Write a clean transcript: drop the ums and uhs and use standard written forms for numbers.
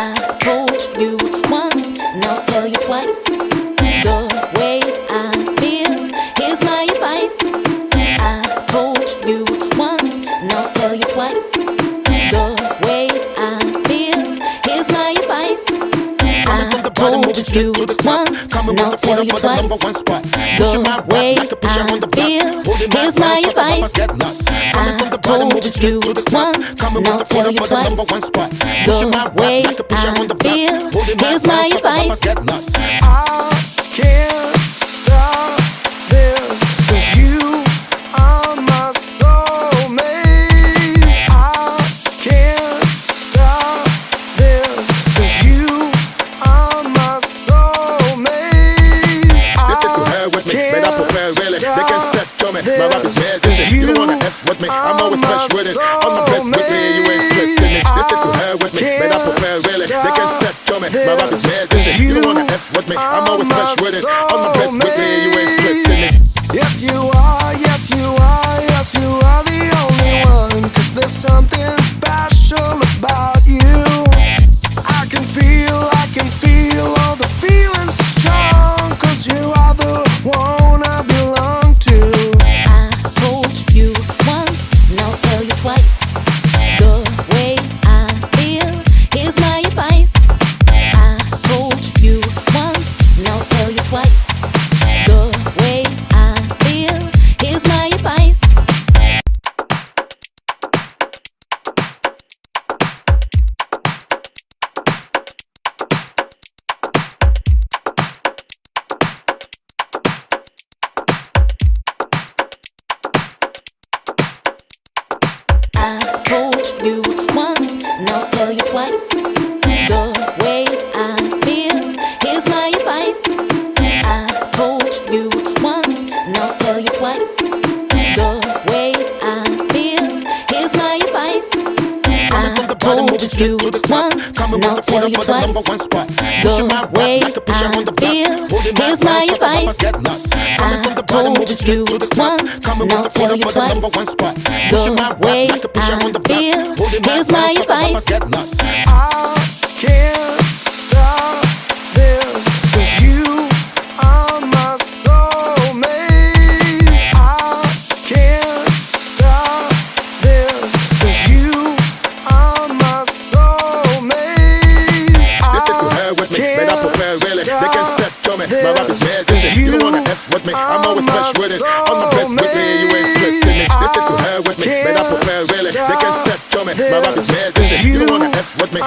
I told you once, now I'll tell you twice. The way I feel, here's my advice. I told you once, now I'll tell you twice. The way I feel, here's my advice. I told you once, now I'll tell you twice. The way I feel, here's my advice. I told you once, now I'll tell you twice. The way I feel, here's my advice. I can't stop this, 'cause you are my soulmate. I can't stop this, 'cause you are my soulmate. Listen to her with me, but I prepare really. They can step to me, my rap is mad busy. You don't wanna F with me, I'm always fresh with it. On my best with me, you ain't stressing me. Listen to her with me, but I prepare really. They can step to me, my rap is mad busy. You don't wanna F with me, I'm always fresh with it. On my best with me, you ain't stressing me. Yes you are, yes you are, yes you are the only one. 'Cause there's something special about you. I can feel all the feelings strong. 'Cause you are the one I belong to. I told you once, now I'll tell you twice. The way I feel, here's my advice. I told you once, now I'll tell you twice. The way I feel, here's my advice. I told you once, now I'll tell you twice. The way I feel, here's my advice. I told you once, now I'll tell you twice. The way I feel, here's my advice. I told you once, now I'll tell you twice. The way I feel, here's my advice. I told you once, now I'll tell you twice. The way I feel, here's my advice. I can't stop this, 'cause you are my soulmate. I can't stop this, 'cause you are my soulmate. Listen to her with me, but I prepare really. They can step to me, my rap is mad busy. You don't wanna F with me, I'm always fresh with it. On my best with me, you ain't stressing me. Listen to her with me, but I prepare really. They can step to me, my rap is mad busy. You don't wanna F with me.